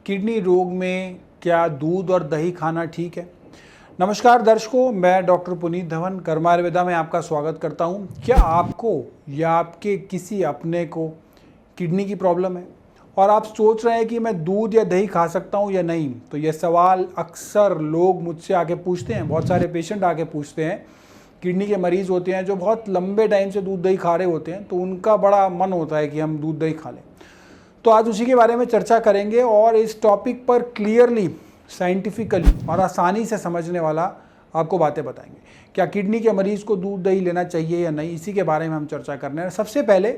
Kidney रोग में क्या दूध और दही खाना ठीक है? नमस्कार दर्शकों, मैं डॉक्टर पुनीत धवन कर्मा आयुर्वेदा में आपका स्वागत करता हूं। क्या आपको या आपके किसी अपने को किडनी की प्रॉब्लम है और आप सोच रहे हैं कि मैं दूध या दही खा सकता हूं या नहीं? तो यह सवाल अक्सर लोग मुझसे आके पूछते हैं, बहुत सारे पेशेंट आके पूछते हैं। किडनी के मरीज़ होते हैं जो बहुत लंबे टाइम से दूध दही खा रहे होते हैं, तो उनका बड़ा मन होता है कि हम दूध दही खा लें। तो आज उसी के बारे में चर्चा करेंगे और इस टॉपिक पर क्लियरली, साइंटिफिकली और आसानी से समझने वाला आपको बातें बताएंगे। क्या किडनी के मरीज़ को दूध दही लेना चाहिए या नहीं, इसी के बारे में हम चर्चा करने हैं। सबसे पहले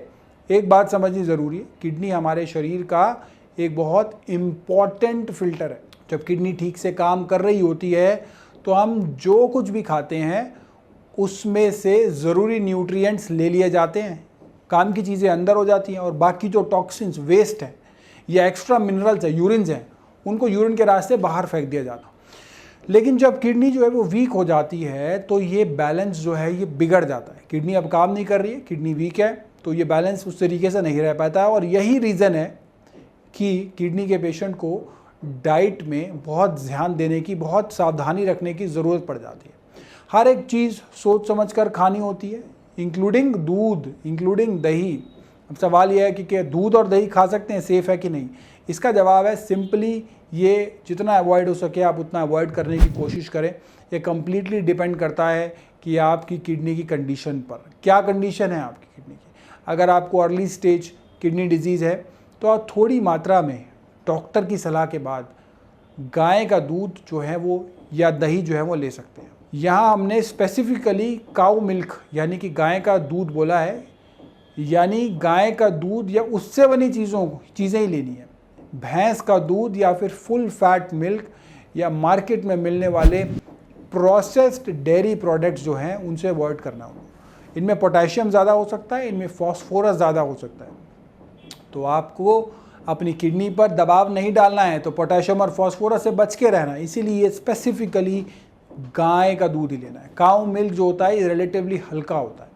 एक बात समझनी ज़रूरी है, किडनी हमारे शरीर का एक बहुत इम्पॉर्टेंट फिल्टर है। जब किडनी ठीक से काम कर रही होती है तो हम जो कुछ भी खाते हैं उसमें से ज़रूरी न्यूट्रिएंट्स ले लिए जाते हैं, काम की चीज़ें अंदर हो जाती हैं और बाकी जो टॉक्सिन्स, वेस्ट है या एक्स्ट्रा मिनरल्स है, यूरिन्स हैं, उनको यूरिन के रास्ते बाहर फेंक दिया जाता। लेकिन जब किडनी जो है वो वीक हो जाती है तो ये बैलेंस जो है ये बिगड़ जाता है। किडनी अब काम नहीं कर रही है, किडनी वीक है, तो ये बैलेंस उस तरीके से नहीं रह पाता है। और यही रीज़न है कि किडनी के पेशेंट को डाइट में बहुत ध्यान देने की, बहुत सावधानी रखने की ज़रूरत पड़ जाती है। हर एक चीज़ सोच समझ कर खानी होती है, इंक्लूडिंग दूध, इंक्लूडिंग दही। अब सवाल यह है कि क्या दूध और दही खा सकते हैं, सेफ़ है कि नहीं? इसका जवाब है सिंपली ये जितना अवॉइड हो सके आप उतना अवॉइड करने की कोशिश करें। ये कम्प्लीटली डिपेंड करता है कि आपकी किडनी की कंडीशन पर, क्या कंडीशन है आपकी किडनी की। अगर आपको अर्ली स्टेज किडनी डिजीज़ है तो आप थोड़ी मात्रा में डॉक्टर की सलाह के बाद गाय का दूध जो है वो या दही जो है वो ले सकते हैं। यहाँ हमने स्पेसिफिकली काऊ मिल्क यानी कि गाय का दूध बोला है, यानी गाय का दूध या उससे बनी चीज़ें ही लेनी है। भैंस का दूध या फिर फुल फैट मिल्क या मार्केट में मिलने वाले प्रोसेस्ड डेयरी प्रोडक्ट्स जो हैं उनसे अवॉइड करना होगा। इनमें पोटेशियम ज़्यादा हो सकता है, इनमें फॉस्फोरस ज़्यादा हो सकता है। तो आपको अपनी किडनी पर दबाव नहीं डालना है, तो पोटेशियम और फॉस्फोरस से बच के रहना है। इसीलिए स्पेसिफिकली गाय का दूध ही लेना है। काऊ मिल्क जो होता है ये रिलेटिवली हल्का होता है,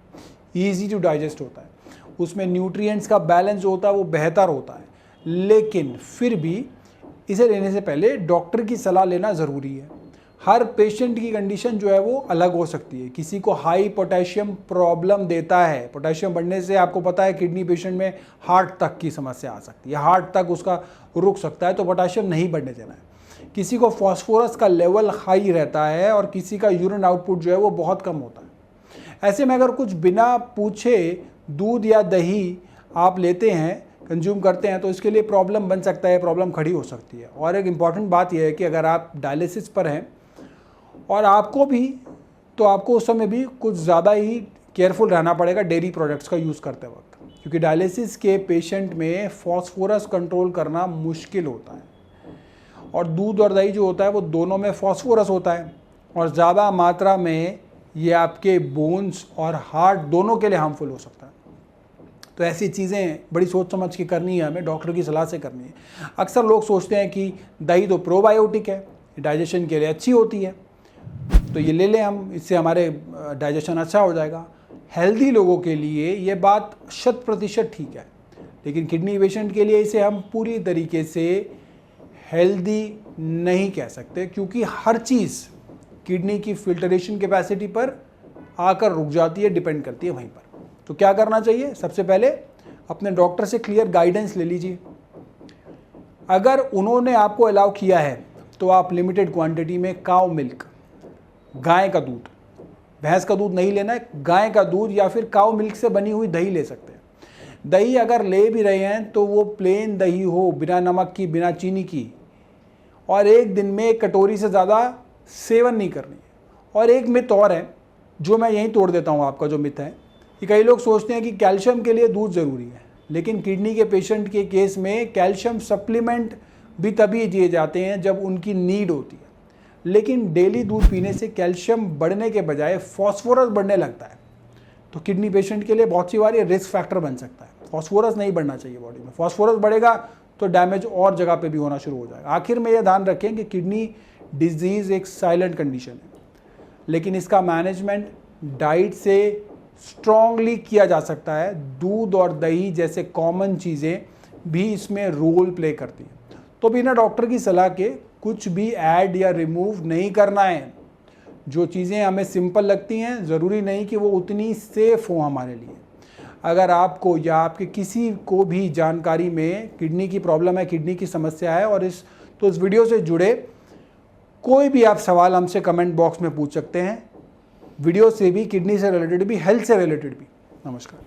ईजी टू डाइजेस्ट होता है, उसमें न्यूट्रिएंट्स का बैलेंस जो होता है वो बेहतर होता है। लेकिन फिर भी इसे लेने से पहले डॉक्टर की सलाह लेना ज़रूरी है। हर पेशेंट की कंडीशन जो है वो अलग हो सकती है। किसी को हाई पोटेशियम प्रॉब्लम देता है, पोटेशियम बढ़ने से आपको पता है किडनी पेशेंट में हार्ट तक की समस्या आ सकती है, हार्ट तक उसका रुक सकता है, तो पोटेशियम नहीं बढ़ने देना है। किसी को फॉस्फोरस का लेवल हाई रहता है और किसी का यूरिन आउटपुट जो है वो बहुत कम होता है। ऐसे में अगर कुछ बिना पूछे दूध या दही आप लेते हैं, कंज्यूम करते हैं, तो इसके लिए प्रॉब्लम बन सकता है, प्रॉब्लम खड़ी हो सकती है। और एक इम्पॉर्टेंट बात यह है कि अगर आप डायलिसिस पर हैं और आपको भी, तो आपको उस समय भी कुछ ज़्यादा ही केयरफुल रहना पड़ेगा डेयरी प्रोडक्ट्स का यूज़ करते वक्त, क्योंकि डायलिसिस के पेशेंट में फॉस्फोरस कंट्रोल करना मुश्किल होता है। और दूध और दही जो होता है वो दोनों में फॉस्फोरस होता है और ज़्यादा मात्रा में ये आपके बोन्स और हार्ट दोनों के लिए हार्मफुल हो सकता है। तो ऐसी चीज़ें बड़ी सोच समझ के करनी है, हमें डॉक्टर की सलाह से करनी है। अक्सर लोग सोचते हैं कि दही तो प्रोबायोटिक है, डाइजेशन के लिए अच्छी होती है, तो ये ले लें हम, इससे हमारे डाइजेशन अच्छा हो जाएगा। हेल्दी लोगों के लिए ये बात 100% ठीक है, लेकिन किडनी पेशेंट के लिए इसे हम पूरी तरीके से हेल्दी नहीं कह सकते, क्योंकि हर चीज़ किडनी की फिल्टरेशन कैपेसिटी पर आकर रुक जाती है, डिपेंड करती है वहीं पर। तो क्या करना चाहिए? सबसे पहले अपने डॉक्टर से क्लियर गाइडेंस ले लीजिए। अगर उन्होंने आपको अलाउ किया है तो आप लिमिटेड क्वांटिटी में काऊ मिल्क, गाय का दूध, भैंस का दूध नहीं लेना है, गाय का दूध या फिर काऊ मिल्क से बनी हुई दही ले सकते हैं। दही अगर ले भी रहे हैं तो वो प्लेन दही हो, बिना नमक की, बिना चीनी की, और एक दिन में 1 कटोरी से ज़्यादा सेवन नहीं करनी है। और एक मिथ और है जो मैं यहीं तोड़ देता हूँ, आपका जो मिथ है कि कई लोग सोचते हैं कि कैल्शियम के लिए दूध ज़रूरी है, लेकिन किडनी के पेशेंट के केस में कैल्शियम सप्लीमेंट भी तभी दिए जाते हैं जब उनकी नीड होती है। लेकिन डेली दूध पीने से कैल्शियम बढ़ने के बजाय फॉस्फोरस बढ़ने लगता है, तो किडनी पेशेंट के लिए बहुत सी बार ये रिस्क फैक्टर बन सकता है। फॉस्फोरस नहीं बढ़ना चाहिए बॉडी में, फॉस्फोरस बढ़ेगा तो डैमेज और जगह पे भी होना शुरू हो जाएगा। आखिर में यह ध्यान रखें कि किडनी डिजीज़ एक साइलेंट कंडीशन है, लेकिन इसका मैनेजमेंट डाइट से स्ट्रांगली किया जा सकता है। दूध और दही जैसे कॉमन चीज़ें भी इसमें रोल प्ले करती हैं। तो बिना डॉक्टर की सलाह के कुछ भी ऐड या रिमूव नहीं करना है। जो चीज़ें हमें सिंपल लगती हैं ज़रूरी नहीं कि वो उतनी सेफ़ हो हमारे लिए। अगर आपको या आपके किसी को भी जानकारी में किडनी की प्रॉब्लम है, किडनी की समस्या है और इस वीडियो से जुड़े कोई भी आप सवाल हमसे कमेंट बॉक्स में पूछ सकते हैं। वीडियो से भी, किडनी से रिलेटेड भी, हेल्थ से रिलेटेड भी। नमस्कार।